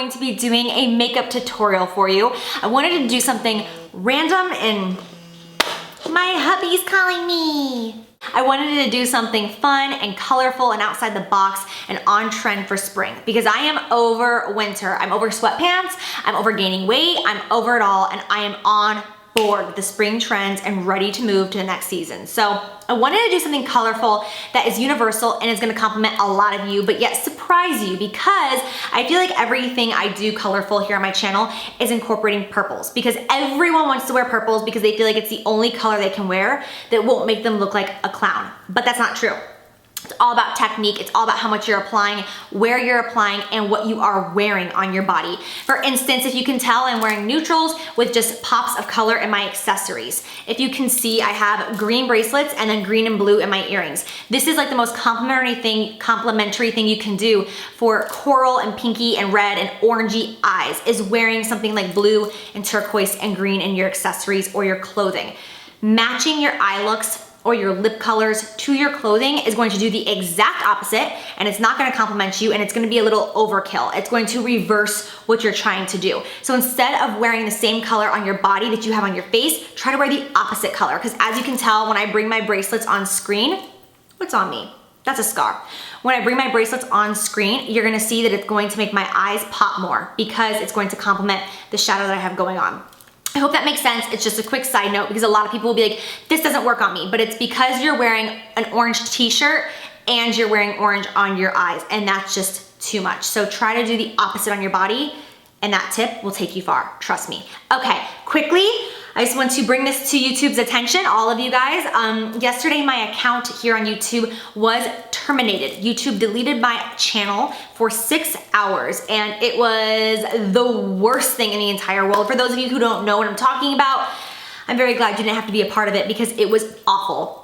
going to be doing a makeup tutorial for you. I wanted to do something random and my hubby's calling me. I wanted to do something fun and colorful and outside the box and on trend for spring because I am over winter. I'm over sweatpants, I'm over gaining weight, I'm over it all, and I am on board with the spring trends and ready to move to the next season. So I wanted to do something colorful that is universal and is gonna complement a lot of you, but yet surprise you, because I feel like everything I do colorful here on my channel is incorporating purples, because everyone wants to wear purples because they feel like it's the only color they can wear that won't make them look like a clown. But that's not true. It's all about technique. It's all about how much you're applying, where you're applying, and what you are wearing on your body. For instance, if you can tell, I'm wearing neutrals with just pops of color in my accessories. If you can see, I have green bracelets and then green and blue in my earrings. This is like the most complimentary thing you can do for coral and pinky and red and orangey eyes, is wearing something like blue and turquoise and green in your accessories or your clothing. Matching your eye looks or your lip colors to your clothing is going to do the exact opposite, and it's not gonna compliment you, and it's gonna be a little overkill. It's going to reverse what you're trying to do. So instead of wearing the same color on your body that you have on your face, try to wear the opposite color, because as you can tell, when I bring my bracelets on screen, what's on me? That's a scar. When I bring my bracelets on screen, you're gonna see that it's going to make my eyes pop more because it's going to complement the shadow that I have going on. I hope that makes sense. It's just a quick side note because a lot of people will be like, this doesn't work on me, but it's because you're wearing an orange t-shirt and you're wearing orange on your eyes, and that's just too much. So try to do the opposite on your body, and that tip will take you far, trust me. Okay, quickly, I just want to bring this to YouTube's attention, all of you guys. Yesterday, my account here on YouTube was terminated. YouTube deleted my channel for 6 hours, and it was the worst thing in the entire world. For those of you who don't know what I'm talking about, I'm very glad you didn't have to be a part of it because it was awful.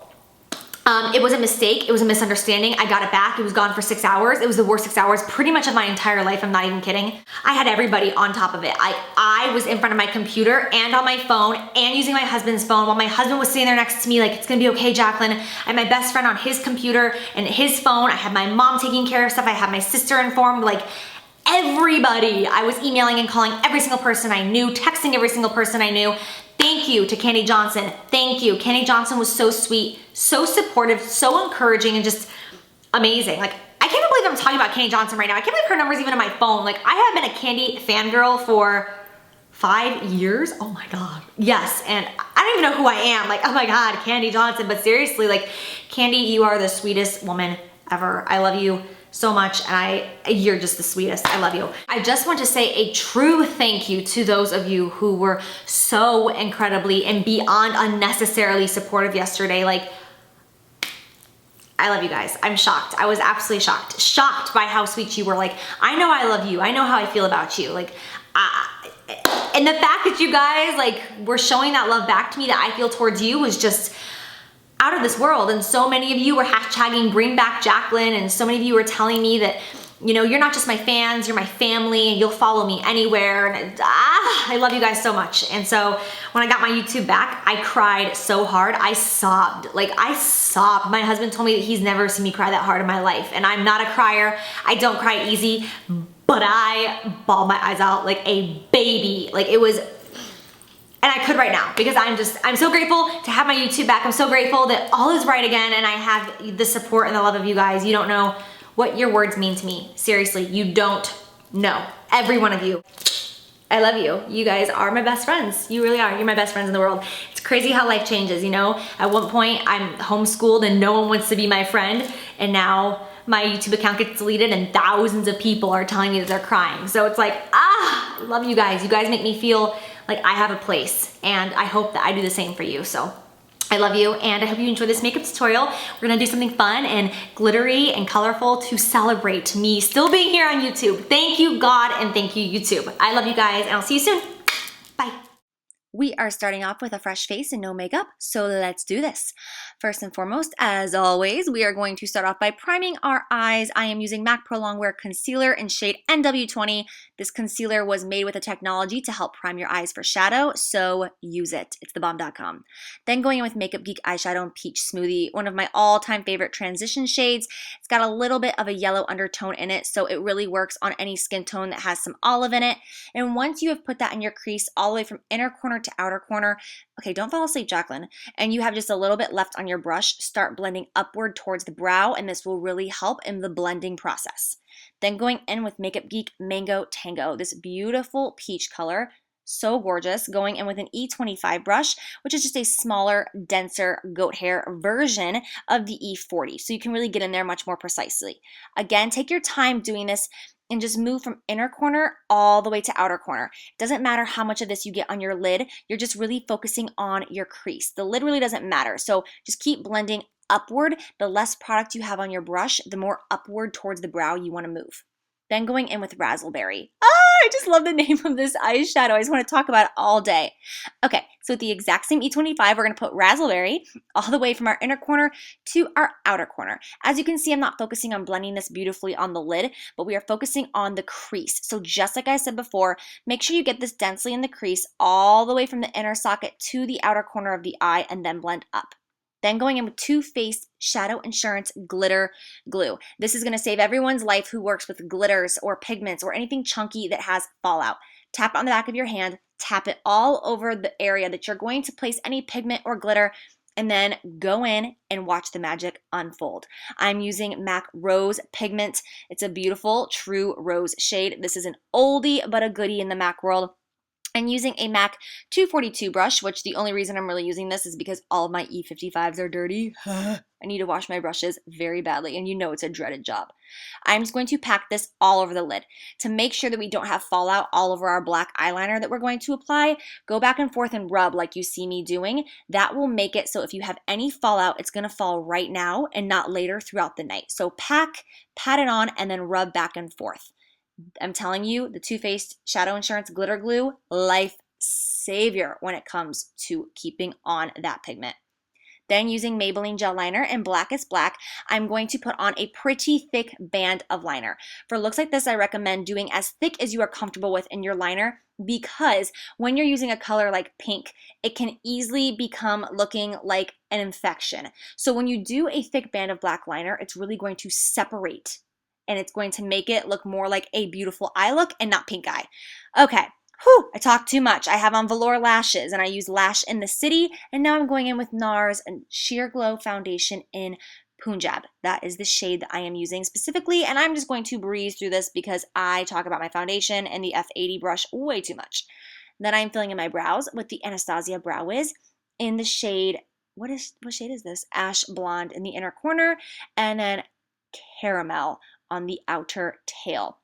It was a mistake, it was a misunderstanding. I got it back, it was gone for 6 hours. It was the worst 6 hours pretty much of my entire life, I'm not even kidding. I had everybody on top of it. I was in front of my computer and on my phone and using my husband's phone while my husband was sitting there next to me like, it's gonna be okay, Jaclyn. I had my best friend on his computer and his phone. I had my mom taking care of stuff. I had my sister informed, like everybody. I was emailing and calling every single person I knew, texting every single person I knew. Thank you to Candy Johnson, thank you. Candy Johnson was so sweet, so supportive, so encouraging, and just amazing. Like, I can't believe I'm talking about Candy Johnson right now. I can't believe her number's even on my phone. Like, I have been a Candy fangirl for 5 years. Oh my God, yes. And I don't even know who I am. Like, oh my God, Candy Johnson. But seriously, like, Candy, you are the sweetest woman ever. I love you so much, and you're just the sweetest. I love you. I just want to say a true thank you to those of you who were so incredibly and beyond unnecessarily supportive yesterday. Like, I love you guys. I'm shocked. I was absolutely shocked. Shocked by how sweet you were. Like, I know I love you. I know how I feel about you. Like, and the fact that you guys like were showing that love back to me that I feel towards you was just out of this world. And so many of you were hashtagging bring back Jaclyn, and so many of you were telling me that, you know, you're not just my fans, you're my family, and you'll follow me anywhere. And I love you guys so much. And so when I got my YouTube back, I cried so hard. I sobbed. Like, I sobbed. My husband told me that he's never seen me cry that hard in my life. And I'm not a crier. I don't cry easy, but I bawled my eyes out like a baby. Like, it was. And I could right now because I'm so grateful to have my YouTube back. I'm so grateful that all is right again, and I have the support and the love of you guys. You don't know what your words mean to me. Seriously, you don't know. Every one of you. I love you. You guys are my best friends. You really are. You're my best friends in the world. It's crazy how life changes, you know? At one point, I'm homeschooled and no one wants to be my friend, and now my YouTube account gets deleted and thousands of people are telling me that they're crying. So it's like, I love you guys. You guys make me feel like I have a place, and I hope that I do the same for you. So I love you, and I hope you enjoy this makeup tutorial. We're gonna do something fun and glittery and colorful to celebrate me still being here on YouTube. Thank you, God, and thank you, YouTube. I love you guys, and I'll see you soon. Bye. We are starting off with a fresh face and no makeup, so let's do this. First and foremost, as always, we are going to start off by priming our eyes. I am using MAC Pro Longwear Concealer in shade NW20. This concealer was made with a technology to help prime your eyes for shadow, so use it. It's thebomb.com. Then going in with Makeup Geek eyeshadow in Peach Smoothie, one of my all-time favorite transition shades. It's got a little bit of a yellow undertone in it, so it really works on any skin tone that has some olive in it. And once you have put that in your crease all the way from inner corner to outer corner, okay, don't fall asleep, Jaclyn, and you have just a little bit left on your brush, start blending upward towards the brow, and this will really help in the blending process. Then going in with Makeup Geek Mango Tango, this beautiful peach color, so gorgeous, going in with an E25 brush, which is just a smaller, denser goat hair version of the E40, so you can really get in there much more precisely. Again, take your time doing this and just move from inner corner all the way to outer corner. It doesn't matter how much of this you get on your lid, you're just really focusing on your crease. The lid really doesn't matter, so just keep blending upward. The less product you have on your brush, the more upward towards the brow you want to move. Then going in with Razzleberry. I just love the name of this eyeshadow. I just want to talk about it all day. Okay, so with the exact same E25, we're going to put Razzleberry all the way from our inner corner to our outer corner. As you can see, I'm not focusing on blending this beautifully on the lid, but we are focusing on the crease. So just like I said before, make sure you get this densely in the crease all the way from the inner socket to the outer corner of the eye and then blend up. Then going in with Too Faced Shadow Insurance Glitter Glue. This is going to save everyone's life who works with glitters or pigments or anything chunky that has fallout. Tap it on the back of your hand, tap it all over the area that you're going to place any pigment or glitter, and then go in and watch the magic unfold. I'm using MAC Rose Pigment. It's a beautiful, true rose shade. This is an oldie but a goodie in the MAC world. And using a MAC 242 brush, which the only reason I'm really using this is because all of my E55s are dirty. I need to wash my brushes very badly, and you know it's a dreaded job. I'm just going to pack this all over the lid. To make sure that we don't have fallout all over our black eyeliner that we're going to apply, go back and forth and rub like you see me doing. That will make it so if you have any fallout, it's going to fall right now and not later throughout the night. So pat it on, and then rub back and forth. I'm telling you, the Too Faced Shadow Insurance Glitter Glue, life savior when it comes to keeping on that pigment. Then using Maybelline Gel Liner in Blackest Black, I'm going to put on a pretty thick band of liner. For looks like this, I recommend doing as thick as you are comfortable with in your liner, because when you're using a color like pink, it can easily become looking like an infection. So when you do a thick band of black liner, it's really going to separate, and it's going to make it look more like a beautiful eye look and not pink eye. Okay, whew, I talked too much. I have on velour lashes, and I use Lash in the City, and now I'm going in with NARS and Sheer Glow Foundation in Punjab. That is the shade that I am using specifically, and I'm just going to breeze through this because I talk about my foundation and the F80 brush way too much. Then I'm filling in my brows with the Anastasia Brow Wiz in the shade, what shade is this? Ash Blonde in the inner corner, and then Caramel on the outer tail.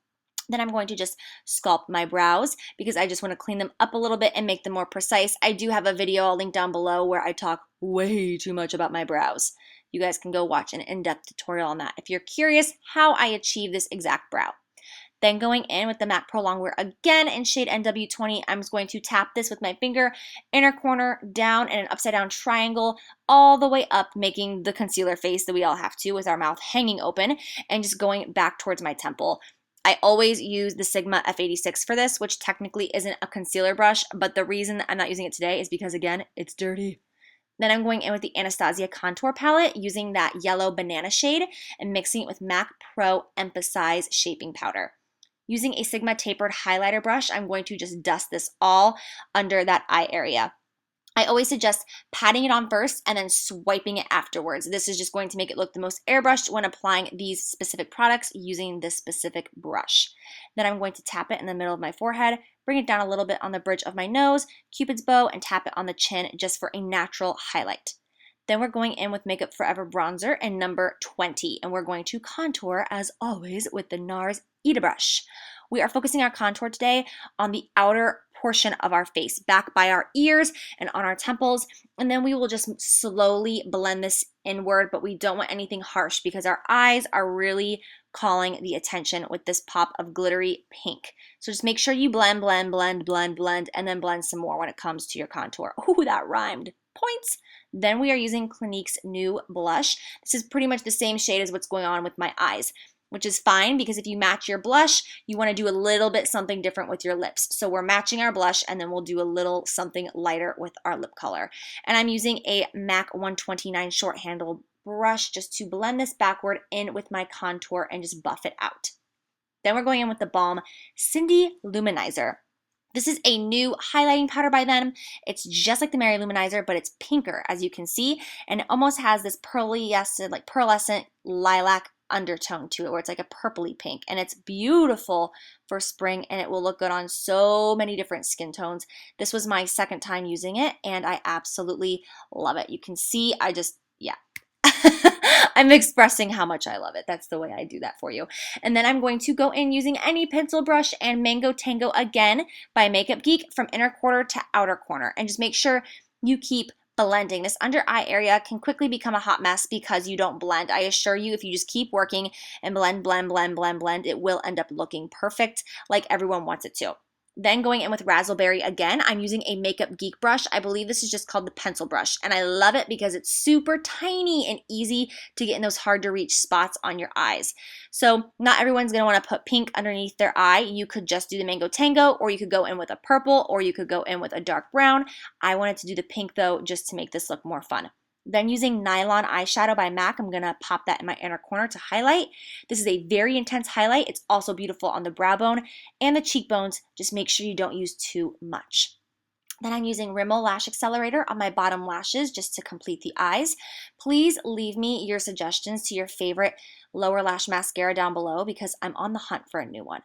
Then I'm going to just sculpt my brows because I just want to clean them up a little bit and make them more precise. I do have a video I'll link down below where I talk way too much about my brows. You guys can go watch an in-depth tutorial on that if you're curious how I achieve this exact brow. Then going in with the MAC Pro Longwear again in shade NW20, I'm just going to tap this with my finger, inner corner, down, and an upside down triangle, all the way up, making the concealer face that we all have to with our mouth hanging open, and just going back towards my temple. I always use the Sigma F86 for this, which technically isn't a concealer brush, but the reason I'm not using it today is because, again, it's dirty. Then I'm going in with the Anastasia Contour Palette using that yellow banana shade and mixing it with MAC Pro Emphasize Shaping Powder. Using a Sigma tapered highlighter brush, I'm going to just dust this all under that eye area. I always suggest patting it on first and then swiping it afterwards. This is just going to make it look the most airbrushed when applying these specific products using this specific brush. Then I'm going to tap it in the middle of my forehead, bring it down a little bit on the bridge of my nose, Cupid's bow, and tap it on the chin just for a natural highlight. Then we're going in with Makeup Forever Bronzer in number 20, and we're going to contour, as always, with the NARS Eda brush. We are focusing our contour today on the outer portion of our face, back by our ears and on our temples, and then we will just slowly blend this inward, but we don't want anything harsh because our eyes are really calling the attention with this pop of glittery pink. So just make sure you blend, blend, blend, blend, blend, and then blend some more when it comes to your contour. Ooh, that rhymed. Points. Then we are using Clinique's new blush. This is pretty much the same shade as what's going on with my eyes, which is fine because if you match your blush, you want to do a little bit something different with your lips. So we're matching our blush and then we'll do a little something lighter with our lip color. And I'm using a MAC 129 short handled brush just to blend this backward in with my contour and just buff it out. Then we're going in with the Balm Cindy Luminizer. This is a new highlighting powder by them. It's just like the Mary Luminizer, but it's pinker, as you can see, and it almost has this pearlescent lilac undertone to it, where it's like a purpley pink, and it's beautiful for spring, and it will look good on so many different skin tones. This was my second time using it, and I absolutely love it. You can see, yeah. I'm expressing how much I love it. That's the way I do that for you. And then I'm going to go in using any pencil brush and Mango Tango again by Makeup Geek from inner quarter to outer corner. And just make sure you keep blending. This under eye area can quickly become a hot mess because you don't blend. I assure you, if you just keep working and blend, blend, blend, blend, blend, it will end up looking perfect like everyone wants it to. Then going in with Razzleberry again, I'm using a Makeup Geek brush. I believe this is just called the pencil brush, and I love it because it's super tiny and easy to get in those hard to reach spots on your eyes. So not everyone's gonna wanna put pink underneath their eye. You could just do the Mango Tango, or you could go in with a purple, or you could go in with a dark brown. I wanted to do the pink though, just to make this look more fun. Then using Nylon Eyeshadow by MAC, I'm gonna pop that in my inner corner to highlight. This is a very intense highlight. It's also beautiful on the brow bone and the cheekbones. Just make sure you don't use too much. Then I'm using Rimmel Lash Accelerator on my bottom lashes just to complete the eyes. Please leave me your suggestions to your favorite lower lash mascara down below because I'm on the hunt for a new one.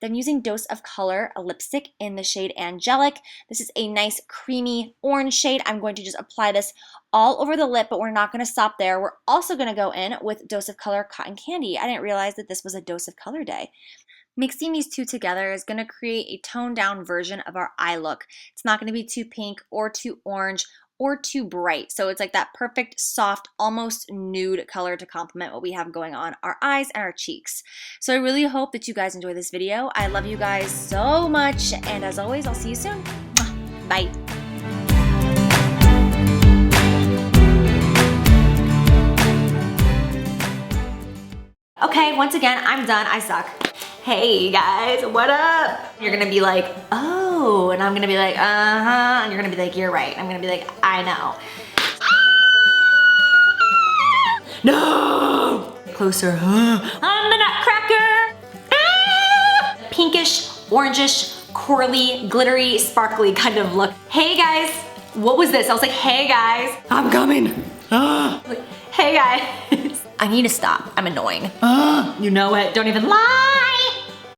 Then using Dose of Color, a lipstick in the shade Angelic. This is a nice creamy orange shade. I'm going to just apply this all over the lip, but we're not going to stop there. We're also going to go in with Dose of Color Cotton Candy. I didn't realize that this was a Dose of Color day. Mixing these two together is going to create a toned down version of our eye look. It's not going to be too pink or too orange or too bright. So it's like that perfect, soft, almost nude color to complement what we have going on our eyes and our cheeks. So I really hope that you guys enjoy this video. I love you guys so much. And as always, I'll see you soon. Bye. Okay, once again, I'm done. I suck. Hey guys, what up? You're gonna be like, oh, and I'm gonna be like, uh-huh, and you're gonna be like, you're right. I'm gonna be like, I know. No! Closer, I'm the Nutcracker! Ah! Pinkish, orangish, corally, glittery, sparkly kind of look. Hey guys, what was this? I was like, hey guys. I'm coming. Like, hey guys. I need to stop, I'm annoying. You know it, don't even lie.